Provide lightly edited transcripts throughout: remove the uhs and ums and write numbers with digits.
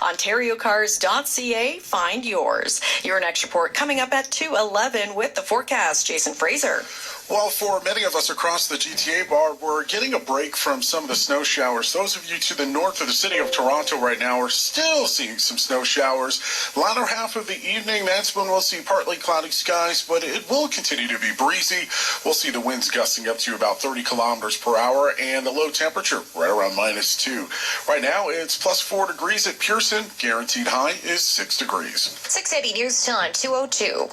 OntarioCars.ca, find yours. Your next report coming up at 2:11 with the forecast. Jason Fraser. Well, for many of us across the GTA, Barb, we're getting a break from some of the snow showers. Those of you to the north of the city of Toronto right now are still seeing some snow showers. Latter half of the evening, that's when we'll see partly cloudy skies, but it will continue to be breezy. We'll see the winds gusting up to about 30 kilometers per hour and the low temperature right around -2. Right now, it's +4 degrees at Pearson. Guaranteed high is 6 degrees. 680 News Time, 2:02.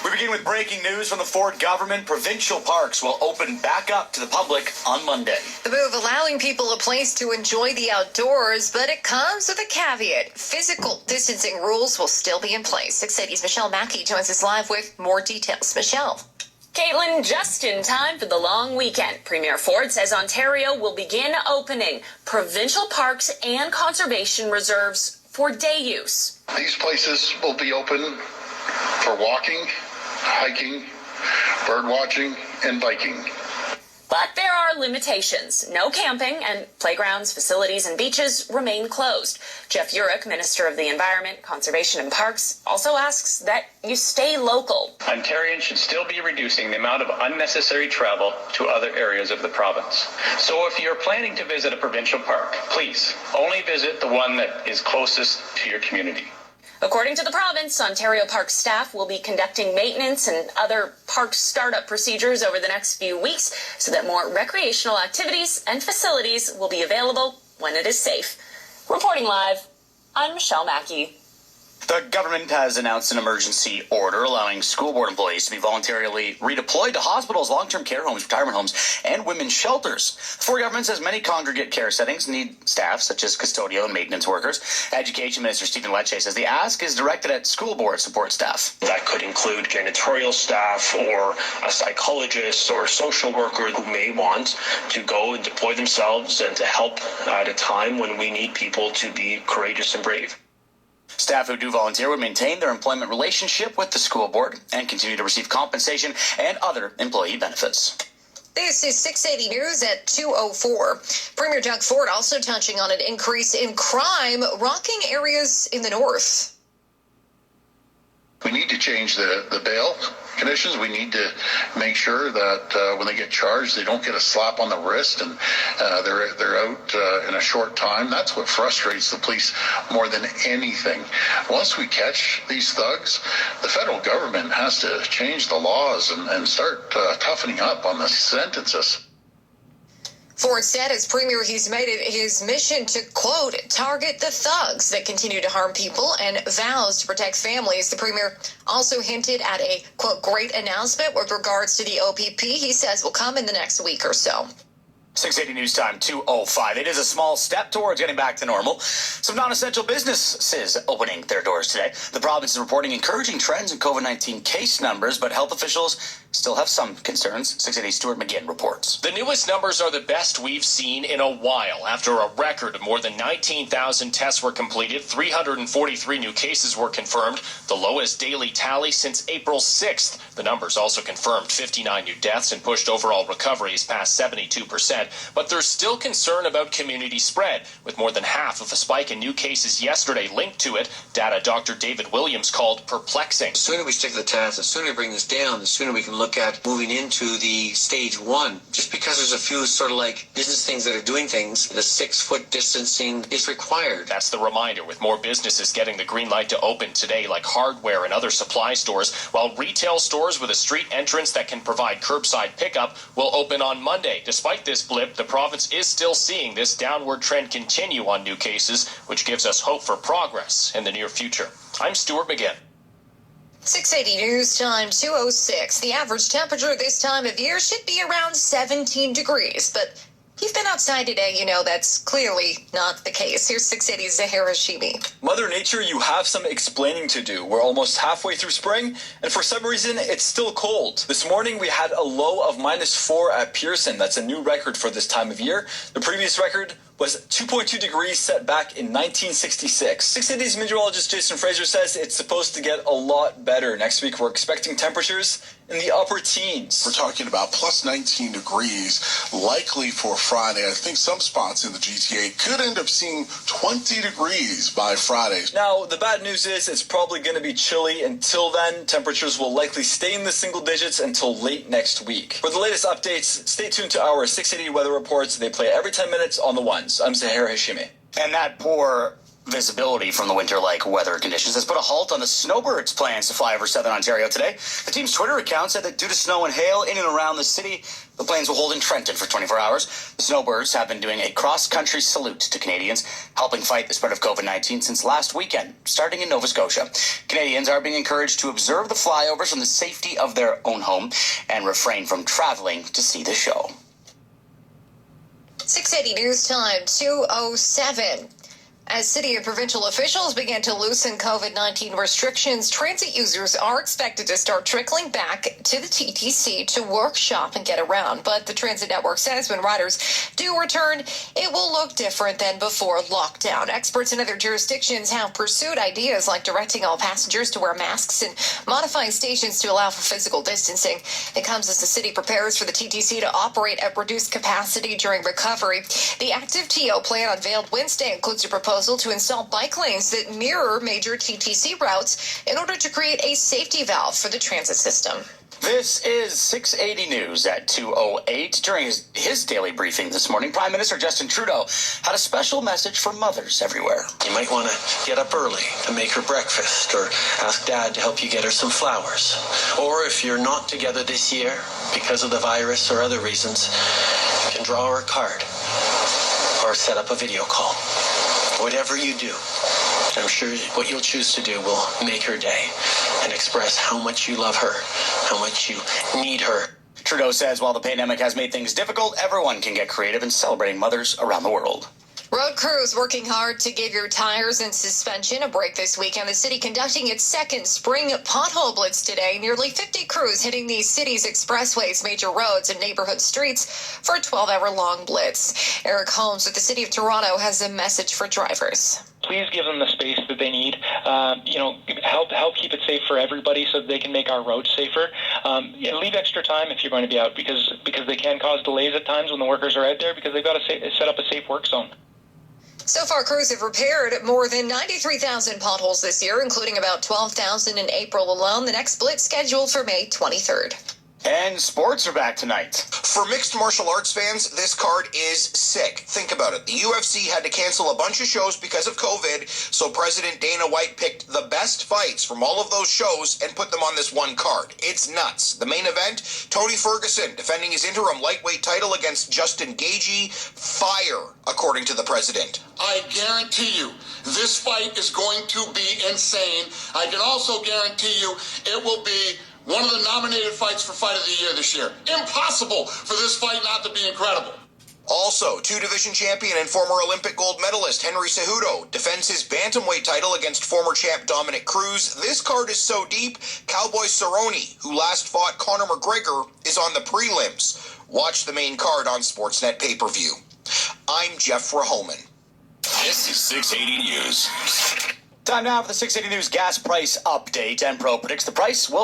We begin with breaking news from the Ford government. Provincial parks will open back up to the public on Monday. The move allowing people a place to enjoy the outdoors, but it comes with a caveat. Physical distancing rules will still be in place. 680's Michelle Mackey joins us live with more details. Michelle. Caitlin, just in time for the long weekend. Premier Ford says Ontario will begin opening provincial parks and conservation reserves for day use. These places will be open for walking, hiking, bird watching, and biking. But there are limitations. No camping, and playgrounds, facilities, and beaches remain closed. Jeff Urich, Minister of the Environment, Conservation and Parks, also asks that you stay local. Ontarians should still be reducing the amount of unnecessary travel to other areas of the province. So if you're planning to visit a provincial park, please only visit the one that is closest to your community. According to the province, Ontario Park staff will be conducting maintenance and other park startup procedures over the next few weeks so that more recreational activities and facilities will be available when it is safe. Reporting live, I'm Michelle Mackey. The government has announced an emergency order allowing school board employees to be voluntarily redeployed to hospitals, long-term care homes, retirement homes, and women's shelters. The Ford government says many congregate care settings need staff, such as custodial and maintenance workers. Education Minister Stephen Lecce says the ask is directed at school board support staff. That could include janitorial staff or a psychologist or a social worker who may want to go and deploy themselves and to help at a time when we need people to be courageous and brave. Staff who do volunteer would maintain their employment relationship with the school board and continue to receive compensation and other employee benefits. This is 680 News at 2:04. Premier Doug Ford also touching on an increase in crime rocking areas in the north. We need to change the bail conditions. We need to make sure that when they get charged, they don't get a slap on the wrist and they're out in a short time. That's what frustrates the police more than anything. Once we catch these thugs, the federal government has to change the laws and start toughening up on the sentences. Ford said as premier, he's made it his mission to, quote, target the thugs that continue to harm people and vows to protect families. The premier also hinted at a, quote, great announcement with regards to the OPP he says will come in the next week or so. 680 News Time, 2:05. It is a small step towards getting back to normal. Some non-essential businesses opening their doors today. The province is reporting encouraging trends in COVID-19 case numbers, but health officials still have some concerns. 680 Stuart McGinn reports. The newest numbers are the best we've seen in a while. After a record of more than 19,000 tests were completed, 343 new cases were confirmed, the lowest daily tally since April 6th. The numbers also confirmed 59 new deaths and pushed overall recoveries past 72%. But there's still concern about community spread, with more than half of a spike in new cases yesterday linked to it, data Dr. David Williams called perplexing. The sooner we stick to the task, the sooner we bring this down, the sooner we can look at moving into the stage one. Just because there's a few sort of like business things that are doing things, the 6-foot distancing is required. That's the reminder, with more businesses getting the green light to open today, like hardware and other supply stores, while retail stores with a street entrance that can provide curbside pickup will open on Monday. Despite this blip, the province is still seeing this downward trend continue on new cases, which gives us hope for progress in the near future. I'm Stuart McGinn. 680 News Time, 2:06. The average temperature this time of year should be around 17 degrees, but you've been outside today, you know that's clearly not the case. Here's 680's Zahara Shimi. Mother Nature, you have some explaining to do. We're almost halfway through spring, and for some reason, it's still cold. This morning, we had a low of -4 at Pearson. That's a new record for this time of year. The previous record was 2.2 degrees set back in 1966. 680's meteorologist Jason Fraser says it's supposed to get a lot better next week. We're expecting temperatures in the upper teens. We're talking about plus 19 degrees, likely for Friday. I think some spots in the GTA could end up seeing 20 degrees by Friday. Now, the bad news is it's probably going to be chilly. Until then, temperatures will likely stay in the single digits until late next week. For the latest updates, stay tuned to our 680 weather reports. They play every 10 minutes on the ones. I'm Zahir Hashimi. And that poor visibility from the winter-like weather conditions has put a halt on the Snowbirds' plans to fly over southern Ontario today. The team's Twitter account said that due to snow and hail in and around the city, the planes will hold in Trenton for 24 hours. The Snowbirds have been doing a cross-country salute to Canadians, helping fight the spread of COVID-19 since last weekend, starting in Nova Scotia. Canadians are being encouraged to observe the flyovers from the safety of their own home and refrain from traveling to see the show. 680 News Time, 2:07. As city and provincial officials begin to loosen COVID-19 restrictions, transit users are expected to start trickling back to the TTC to work, shop, and get around. But the transit network says when riders do return, it will look different than before lockdown. Experts in other jurisdictions have pursued ideas like directing all passengers to wear masks and modifying stations to allow for physical distancing. It comes as the city prepares for the TTC to operate at reduced capacity during recovery. The active TO plan unveiled Wednesday includes a proposal to install bike lanes that mirror major TTC routes in order to create a safety valve for the transit system. This is 680 News at 2:08. During his daily briefing this morning, Prime Minister Justin Trudeau had a special message for mothers everywhere. You might want to get up early to make her breakfast, or ask Dad to help you get her some flowers. Or if you're not together this year because of the virus or other reasons, you can draw her a card or set up a video call. Whatever you do, I'm sure what you'll choose to do will make her day and express how much you love her, how much you need her. Trudeau says while the pandemic has made things difficult, everyone can get creative in celebrating mothers around the world. Road crews working hard to give your tires and suspension a break this weekend. The city conducting its second spring pothole blitz today. Nearly 50 crews hitting the city's expressways, major roads, and neighborhood streets for a 12-hour-long blitz. Eric Holmes with the City of Toronto has a message for drivers. Please give them the space that they need. Help keep it safe for everybody so that they can make our roads safer. Leave extra time if you're going to be out because they can cause delays at times when the workers are out there because they've got to set up a safe work zone. So far, crews have repaired more than 93,000 potholes this year, including about 12,000 in April alone. The next blitz scheduled for May 23rd. And sports are back tonight. For mixed martial arts fans, this card is sick. Think about it. The UFC had to cancel a bunch of shows because of COVID, so President Dana White picked the best fights from all of those shows and put them on this one card. It's nuts. The main event, Tony Ferguson defending his interim lightweight title against Justin Gaethje. Fire, according to the president. I guarantee you, this fight is going to be insane. I can also guarantee you it will be one of the nominated fights for Fight of the Year this year. Impossible for this fight not to be incredible. Also, two-division champion and former Olympic gold medalist Henry Cejudo defends his bantamweight title against former champ Dominic Cruz. This card is so deep, Cowboy Cerrone, who last fought Conor McGregor, is on the prelims. Watch the main card on Sportsnet pay-per-view. I'm Jeff Rahoman. This is 680 News. Time now for the 680 News gas price update. And Pro predicts the price will